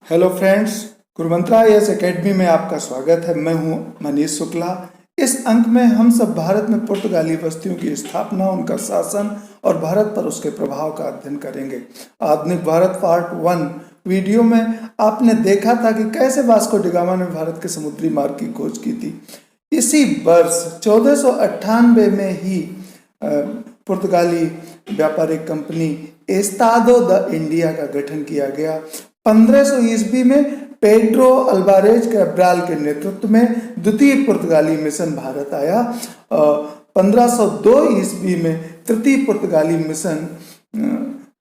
Hello friends, गुरुमंत्रा IAS academy में आपका स्वागत है। मैं हूं मनीष शुक्ला। इस अंक में हम सब भारत में पुर्तगाली बस्तियों की स्थापना, उनका शासन और भारत पर उसके प्रभाव का अध्ययन करेंगे। आधुनिक भारत पार्ट 1 वीडियो में आपने देखा था कि कैसे वास्को डी गामा ने भारत के समुद्री मार्ग की खोज की थी। इसी वर्ष 1498 में ही पुर्तगाली व्यापारिक कंपनी एस्तादो द इंडिया का गठन किया गया। 1500 ईस्वी में पेड्रो अल्वारेज कैब्राल के नेतृत्व में द्वितीय पुर्तगाली मिशन भारत आया। 1502 ईस्वी में तृतीय पुर्तगाली मिशन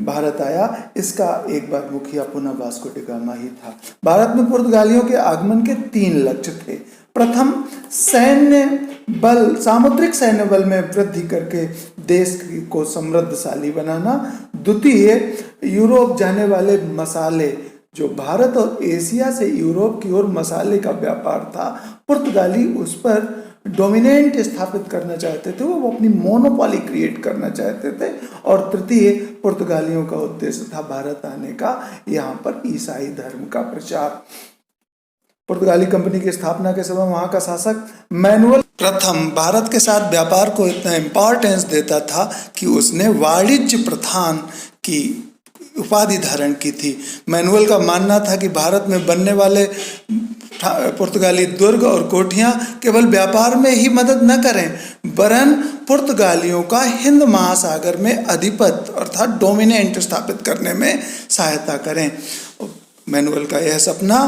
भारत आया। इसका एक बार मुखिया पुनः वास्को डी गामा ही था। भारत में पुर्तगालियों के आगमन के 3 लक्ष्य थे। प्रथम, सैन्य बल, सामुद्रिक सैन्य बल में वृद्धि करके देश को समृद्धशाली बनाना। द्वितीय, यूरोप जाने वाले मसाले, जो भारत और एशिया से यूरोप की ओर मसाले का व्यापार था, पुर्तगाली उस पर डोमिनेंट स्थापित करना चाहते थे, वो अपनी मोनोपोली क्रिएट करना चाहते थे। और तृतीय, पुर्तगालियों का उद्देश्य था भारत आने का, यहाँ पर ईसाई धर्म का प्रचार। पुर्तगाली कंपनी की स्थापना के समय वहां का शासक मैनुअल प्रथम भारत के साथ व्यापार को इतना इम्पोर्टेंस देता था कि उसने वाणिज्य प्रधान की उपाधि धारण की थी। मैनुअल का मानना था कि भारत में बनने वाले पुर्तगाली दुर्ग और कोठियां केवल व्यापार में ही मदद न करें, वरन पुर्तगालियों का हिंद महासागर में अधिपत्य अर्थात डोमिनेंट स्थापित करने में सहायता करें। मैनुअल का यह सपना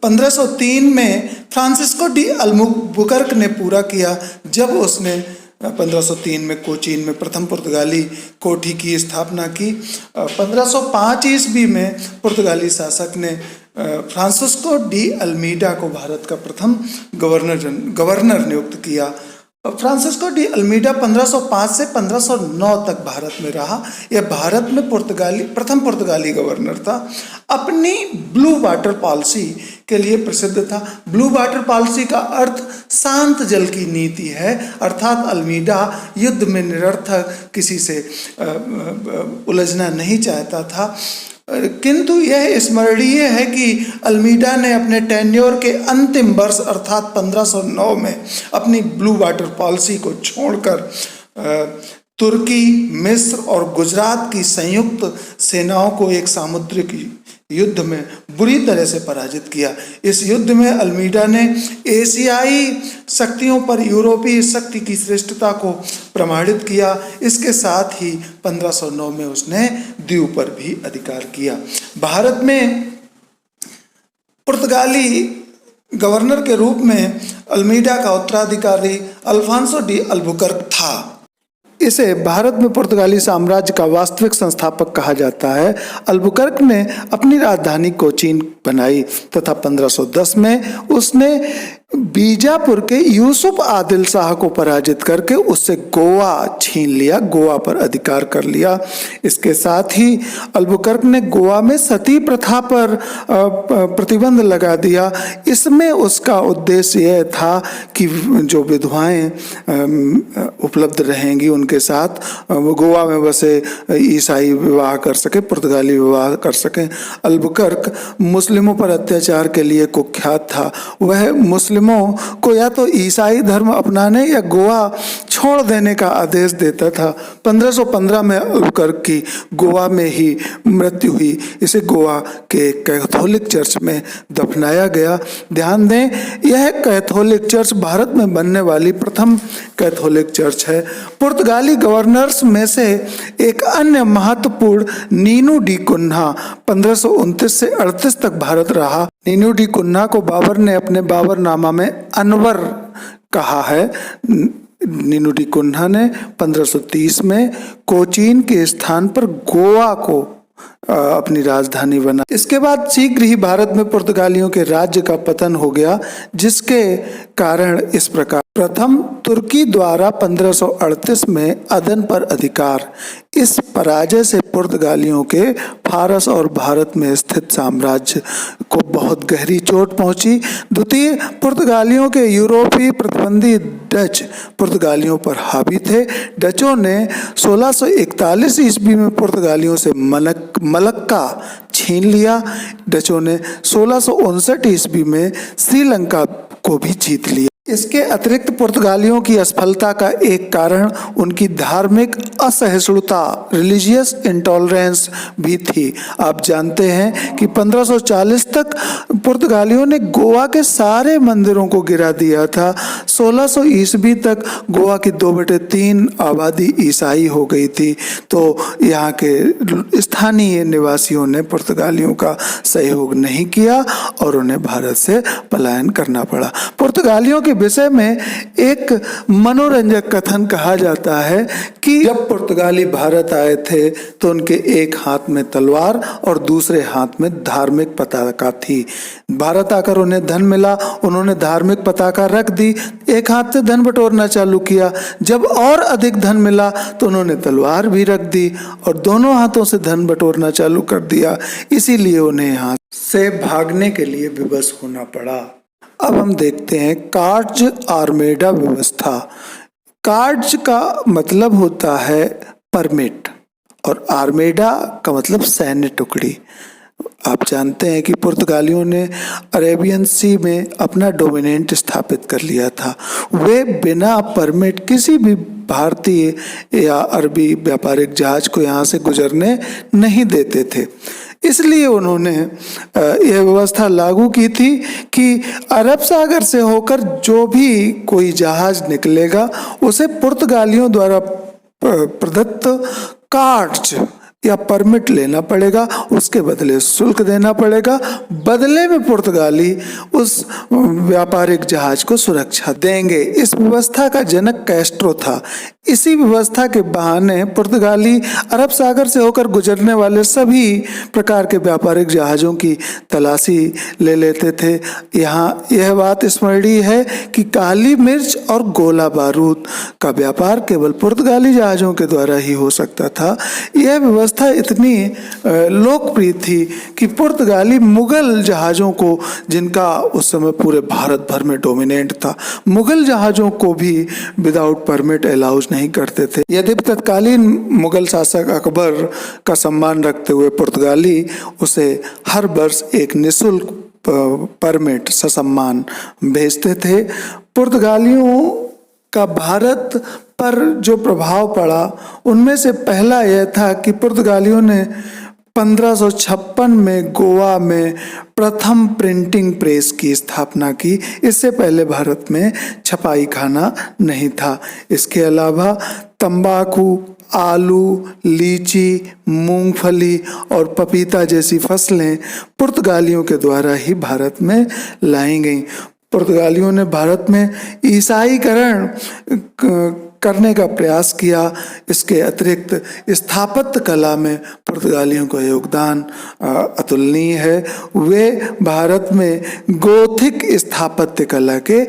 1503 में फ्रांसिस्को डी अल्बुकर्क ने पूरा किया, जब उसने 1503 में कोचीन में प्रथम पुर्तगाली कोठी की स्थापना की। 1505 ईस्वी में पुर्तगाली शासक ने फ्रांसिस्को डी अल्मीडा को भारत का प्रथम गवर्नर नियुक्त किया। फ्रांसिस्को डी अल्मीडा 1505 से 1509 तक भारत में रहा। यह भारत में प्रथम पुर्तगाली गवर्नर था। अपनी ब्लू वाटर पॉलिसी के लिए प्रसिद्ध था। ब्लू वाटर पॉलिसी का अर्थ शांत जल की नीति है, अर्थात अल्मीडा युद्ध में निरर्थक किसी से उलझना नहीं चाहता था। किंतु यह स्मरणीय है कि अल्मीडा ने अपने टेन्योर के अंतिम वर्ष अर्थात 1509 में अपनी ब्लू वाटर पॉलिसी को छोड़कर तुर्की, मिस्र और गुजरात की संयुक्त सेनाओं को एक सामुद्रिक युद्ध में बुरी तरह से पराजित किया। इस युद्ध में अल्मीडा ने एशियाई शक्तियों पर यूरोपीय शक्ति की श्रेष्ठता को प्रमाणित किया। इसके साथ ही 1509 में उसने द्वीप पर भी अधिकार किया। भारत में पुर्तगाली गवर्नर के रूप में अल्मीडा का उत्तराधिकारी अल्फांसो डी अल्बुकर्क था। इसे भारत में पुर्तगाली साम्राज्य का वास्तविक संस्थापक कहा जाता है। अल्बुकर्क ने अपनी राजधानी कोचीन बनाई तथा 1510 में उसने बीजापुर के यूसुफ आदिल शाह को पराजित करके उससे गोवा छीन लिया, गोवा पर अधिकार कर लिया। इसके साथ ही अल्बुकर्क ने गोवा में सती प्रथा पर प्रतिबंध लगा दिया। इसमें उसका उद्देश्य यह था कि जो विधवाएं उपलब्ध रहेंगी उनके साथ गोवा में बसे ईसाई विवाह कर सके, पुर्तगाली विवाह कर सकें। अल्बुकर्क मुस्लिमों पर अत्याचार के लिए कुख्यात था। वह मुस्लिमों को या तो ईसाई धर्म अपनाने या गोवा छोड़ देने का आदेश देता था। 1515 में अल्बुकर्क की गोवा में ही मृत्यु हुई। इसे गोवा के कैथोलिक चर्च में दफनाया गया। ध्यान दें, यह कैथोलिक चर्च भारत में बनने वाली प्रथम कैथोलिक चर्च है। पुर्तगाली गवर्नर्स में से एक अन्य महत्वपूर्ण नीनू डी कुन्हा 1529 से 38 तक भारत रहा। नीनू डी कुन्हा को बाबर ने अपने बाबरनामा में अनवर कहा है। नीनू डी कुन्हा ने 1530 में कोचीन के स्थान पर गोवा को अपनी राजधानी बना। इसके बाद शीघ्र ही भारत में पुर्तगालियों के राज्य का पतन हो गया, जिसके कारण इस प्रकार प्रथम तुर्की द्वारा 1538 में अदन पर अधिकार। इस पराजय से पुर्तगालियों के फारस और भारत में स्थित साम्राज्य को बहुत गहरी चोट पहुंची। द्वितीय, पुर्तगालियों के यूरोपीय प्रतिबंधी डच पुर्तगालियों पर हावी थे। डचों ने 1641 ईस्वी में पुर्तगालियों से मलक्का छीन लिया। डचों ने 1659 ईस्वी में श्रीलंका को भी जीत लिया। इसके अतिरिक्त पुर्तगालियों की असफलता का एक कारण उनकी धार्मिक असहिष्णुता, रिलीजियस इंटॉलरेंस भी थी। आप जानते हैं कि 1540 तक पुर्तगालियों ने गोवा के सारे मंदिरों को गिरा दिया था। 1600 ईस्वी तक गोवा की 2/3 आबादी ईसाई हो गई थी। तो यहाँ के स्थानीय निवासियों ने पुर्तगालियों का सहयोग नहीं किया और उन्हें भारत से पलायन करना पड़ा। पुर्तगालियों के विषय में एक मनोरंजक कथन कहा जाता है कि जब पुर्तगाली भारत आए थे तो उनके एक हाथ में तलवार और दूसरे हाथ में धार्मिक पताका थी। भारत आकर उन्हें धन मिला, उन्होंने धार्मिक पताका रख दी, एक हाथ से धन बटोरना चालू किया। जब और अधिक धन मिला तो उन्होंने तलवार भी रख दी और दोनों हाथों से धन बटोरना चालू कर दिया। इसीलिए उन्हें यहाँ से भागने के लिए विवश होना पड़ा। अब हम देखते हैं कार्ज आर्मेडा व्यवस्था। कार्ज का मतलब होता है परमिट और आर्मेडा का मतलब सैन्य टुकड़ी। आप जानते हैं कि पुर्तगालियों ने अरेबियन सी में अपना डोमिनेंट स्थापित कर लिया था। वे बिना परमिट किसी भी भारतीय या अरबी व्यापारिक जहाज को यहाँ से गुजरने नहीं देते थे। इसलिए उन्होंने यह व्यवस्था लागू की थी कि अरब सागर से होकर जो भी कोई जहाज निकलेगा उसे पुर्तगालियों द्वारा प्रदत्त कार्ज या परमिट लेना पड़ेगा, उसके बदले शुल्क देना पड़ेगा। बदले में पुर्तगाली उस व्यापारिक जहाज को सुरक्षा देंगे। इस व्यवस्था का जनक कैस्ट्रो था। इसी व्यवस्था के बहाने पुर्तगाली अरब सागर से होकर गुजरने वाले सभी प्रकार के व्यापारिक जहाज़ों की तलाशी ले लेते थे। यहाँ यह बात स्मरणीय है कि काली मिर्च और गोला बारूद का व्यापार केवल पुर्तगाली जहाज़ों के द्वारा ही हो सकता था। यह व्यवस्था इतनी लोकप्रिय थी कि पुर्तगाली मुगल जहाज़ों को, जिनका उस समय पूरे भारत भर में डोमिनेंट था, मुगल जहाज़ों को भी विदाउट परमिट अलाउज नहीं करते थे। यद्यपि तत्कालीन मुगल शासक अकबर का सम्मान रखते हुए पुर्तगाली उसे हर वर्ष एक निःशुल्क परमिट ससम्मान भेजते थे। पुर्तगालियों का भारत पर जो प्रभाव पड़ा उनमें से पहला यह था कि पुर्तगालियों ने 1556 में गोवा में प्रथम प्रिंटिंग प्रेस की स्थापना की। इससे पहले भारत में छपाई खाना नहीं था। इसके अलावा तंबाकू, आलू, लीची, मूंगफली और पपीता जैसी फसलें पुर्तगालियों के द्वारा ही भारत में लाई गईं। पुर्तगालियों ने भारत में ईसाईकरण करने का प्रयास किया। इसके अतिरिक्त स्थापत्य कला में पुर्तगालियों का योगदान अतुलनीय है। वे भारत में गोथिक स्थापत्य कला के